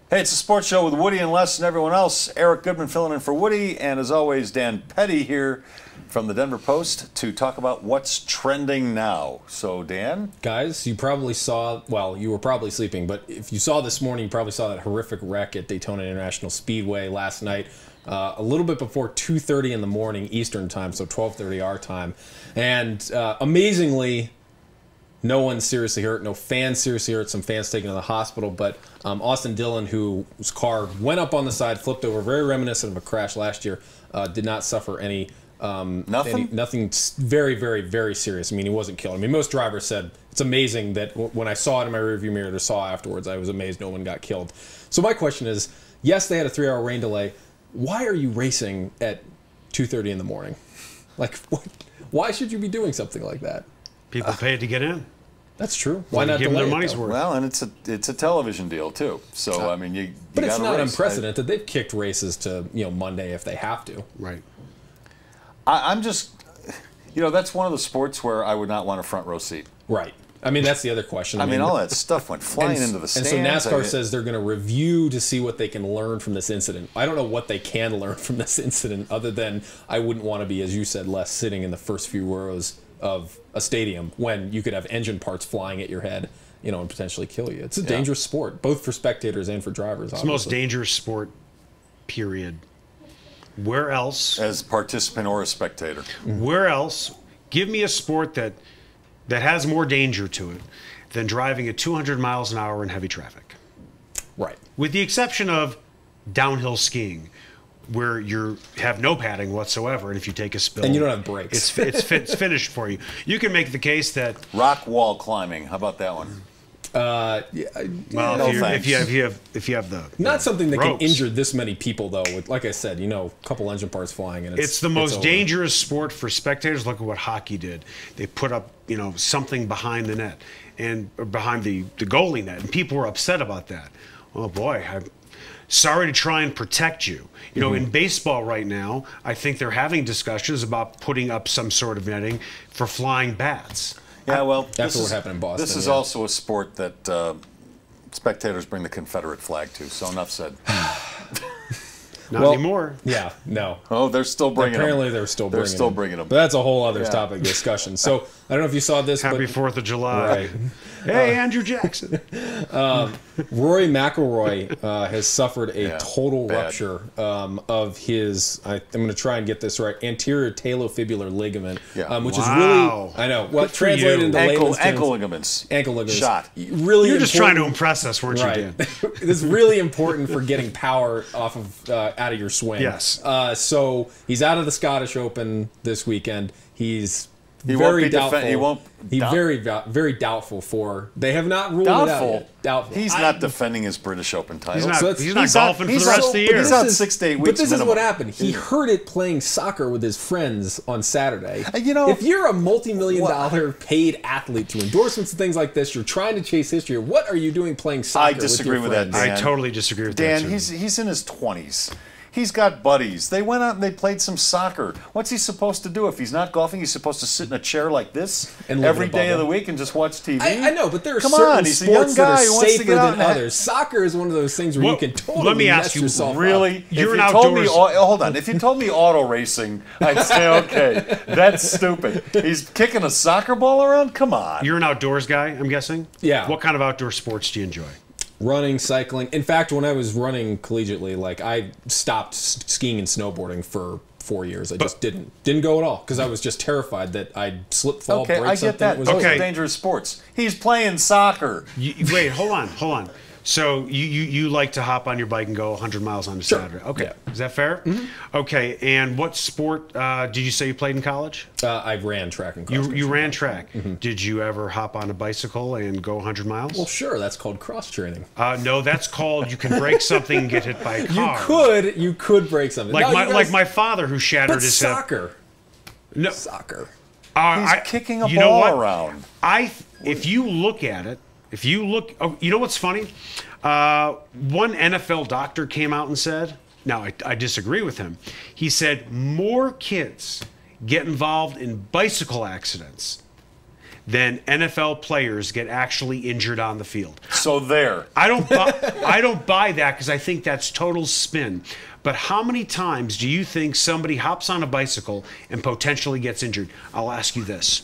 Hey, it's a sports show with Woody and Les and everyone else. Eric Goodman filling in for Woody, and as always, Dan Petty here from the Denver Post to talk about what's trending now. So, Dan? Guys, you probably saw, well, you were probably sleeping, but if you saw this morning, you probably saw that horrific wreck at Daytona International Speedway last night, a little bit before 2:30 in the morning Eastern time, so 12:30 our time. And amazingly, no one seriously hurt, no fans seriously hurt, some fans taken to the hospital, but Austin Dillon, whose car went up on the side, flipped over, very reminiscent of a crash last year, did not suffer any... nothing very, very, very serious. I mean, he wasn't killed. I mean, most drivers said, it's amazing that when I saw it in my rearview mirror or saw afterwards, I was amazed no one got killed. So my question is, yes, they had a 3-hour rain delay. Why are you racing at 2:30 in the morning? Like, why should you be doing something like that? People paid to get in. That's true. Why not give them delay their it, money's though? worth? Well, and it's a television deal too. So I mean, you but it's gotta not race. unprecedented. They've kicked races to Monday if they have to. Right. I'm just, that's one of the sports where I would not want a front row seat. Right. I mean, that's the other question. I mean, all that stuff went flying into the stands. And so NASCAR says they're going to review to see what they can learn from this incident. I don't know what they can learn from this incident other than I wouldn't want to be, as you said, Les, sitting in the first few rows of a stadium when you could have engine parts flying at your head, and potentially kill you. It's a dangerous sport, both for spectators and for drivers. It's the most dangerous sport, period. Where else? As a participant or a spectator. Where else? Give me a sport that has more danger to it than driving at 200 miles an hour in heavy traffic. Right. With the exception of downhill skiing, where you have no padding whatsoever, and if you take a spill... And you don't have brakes. It's finished for you. You can make the case that... Rock wall climbing. How about that one? Well, if you have the not something that ropes. can injure this many people, though. With, like I said, a couple engine parts flying, and it's the most dangerous sport for spectators. Look at what hockey did. They put up, something behind the net and or behind the goalie net, and people were upset about that. Oh boy, I'm sorry to try and protect you. In baseball right now, I think they're having discussions about putting up some sort of netting for flying bats. Yeah, well, that's what happened in Boston. This is also a sport that spectators bring the Confederate flag to, so enough said. Not anymore. Yeah, no. Oh, they're still bringing them. Apparently they're still bringing them. But that's a whole other topic discussion. So, I don't know if you saw this. Happy 4th of July. Right. Hey, Andrew Jackson. Rory Mcilroy has suffered a total rupture of his, I'm going to try and get this right, anterior talofibular ligament, which is really, I know, what translated into layman's terms, ankle ligaments. Ankle ligaments. Shot. Really You're just trying to impress us, weren't you, Dan? This is really important for getting power off of out of your swing. Yes. So he's out of the Scottish Open this weekend. He's very doubtful for. They have not ruled it out yet. Doubtful. He's not defending his British Open title. He's not golfing for the rest of the year. He's out 6 to 8 weeks. But this minimum. is what happened. He heard it playing soccer with his friends on Saturday. If you're a multi-million-dollar paid athlete to endorsements and things like this, you're trying to chase history. What are you doing playing soccer? I disagree with that, Dan. I totally disagree with that. Dan, he's in his 20s. He's got buddies. They went out and they played some soccer. What's he supposed to do if he's not golfing? He's supposed to sit in a chair like this every day of the week and just watch TV? I know, but there are certain sports that are safer than others. Soccer is one of those things where you can totally mess yourself up. Really? Hold on. If you told me auto racing, I'd say, okay, that's stupid. He's kicking a soccer ball around? Come on. You're an outdoors guy, I'm guessing? Yeah. What kind of outdoor sports do you enjoy? Running, cycling. In fact, when I was running collegiately, I stopped skiing and snowboarding for 4 years. I just didn't go at all because I was just terrified that I'd slip, fall, break something. Okay, I get that. Those are dangerous sports. He's playing soccer. Wait, hold on. So you like to hop on your bike and go 100 miles on a Saturday? Okay, yeah. Is that fair? Mm-hmm. Okay, and what sport did you say you played in college? I ran track and cross country. You ran track. Mm-hmm. Did you ever hop on a bicycle and go 100 miles? Well, sure. That's called cross training. No, that's called you can break something and get hit by a car. You could break something. Like my father who shattered his hip. Soccer. No, soccer. He's kicking a ball around. If you look at it. You know what's funny? One NFL doctor came out and said, now I disagree with him. He said more kids get involved in bicycle accidents then NFL players get actually injured on the field. So there. I don't buy that because I think that's total spin. But how many times do you think somebody hops on a bicycle and potentially gets injured? I'll ask you this.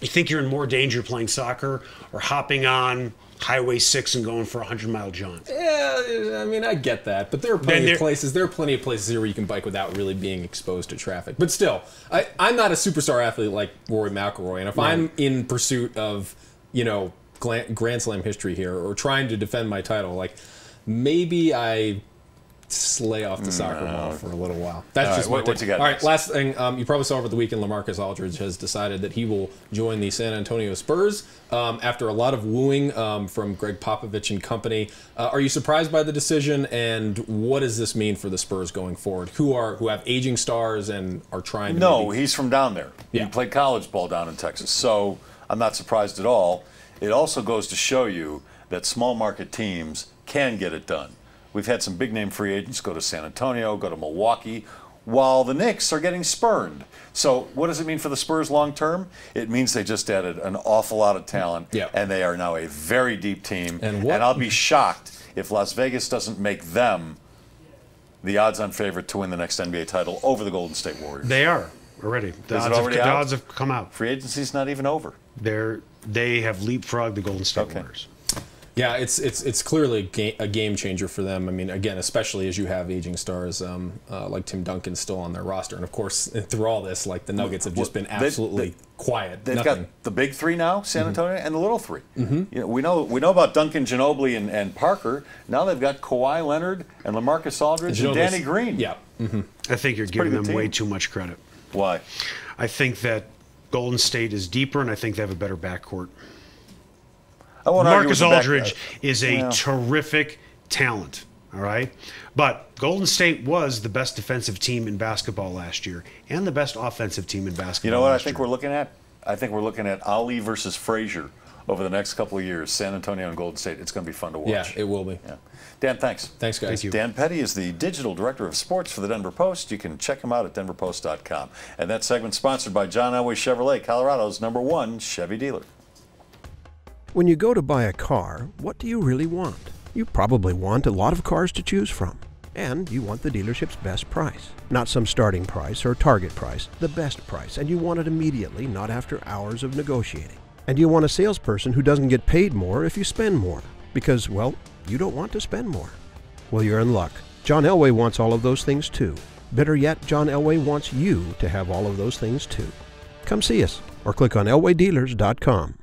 You think you're in more danger playing soccer or hopping on Highway 6 and going for a 100-mile jaunt? Yeah, I mean, I get that, but there are plenty of places. There are plenty of places here where you can bike without really being exposed to traffic. But still, I'm not a superstar athlete like Rory Mcilroy, and if I'm in pursuit of, Grand Slam history here or trying to defend my title, like maybe I slay off the soccer ball for a little while. That's just what you got. All right, last thing. You probably saw over the weekend, LaMarcus Aldridge has decided that he will join the San Antonio Spurs after a lot of wooing from Greg Popovich and company. Are you surprised by the decision, and what does this mean for the Spurs going forward, who have aging stars and are trying to? No, he's from down there. Yeah. He played college ball down in Texas, so I'm not surprised at all. It also goes to show you that small market teams can get it done. We've had some big-name free agents go to San Antonio, go to Milwaukee, while the Knicks are getting spurned. So what does it mean for the Spurs long-term? It means they just added an awful lot of talent, and they are now a very deep team. And I'll be shocked if Las Vegas doesn't make them the odds-on favorite to win the next NBA title over the Golden State Warriors. They are already. The odds have come out. Free agency's not even over. They have leapfrogged the Golden State Warriors. Yeah, it's clearly a game changer for them. I mean, again, especially as you have aging stars like Tim Duncan still on their roster, and of course, through all this, like the Nuggets have just been absolutely quiet. They've got the big three now, San Antonio, and the little three. We know about Duncan, Ginobili, and Parker. Now they've got Kawhi Leonard and LaMarcus Aldridge and Danny Green. Yeah, I think you're giving them way too much credit. Why? I think that Golden State is deeper, and I think they have a better backcourt. Marcus Aldridge is a terrific talent, all right? But Golden State was the best defensive team in basketball last year and the best offensive team in basketball. You know what I think we're looking at? I think we're looking at Ali versus Frazier over the next couple of years, San Antonio and Golden State. It's going to be fun to watch. Yeah, it will be. Yeah. Dan, thanks. Thanks, guys. Thank you. Dan Petty is the digital director of sports for the Denver Post. You can check him out at denverpost.com. And that segment sponsored by John Elway Chevrolet, Colorado's #1 Chevy dealer. When you go to buy a car, what do you really want? You probably want a lot of cars to choose from. And you want the dealership's best price. Not some starting price or target price, the best price. And you want it immediately, not after hours of negotiating. And you want a salesperson who doesn't get paid more if you spend more. Because, well, you don't want to spend more. Well, you're in luck. John Elway wants all of those things too. Better yet, John Elway wants you to have all of those things too. Come see us or click on elwaydealers.com.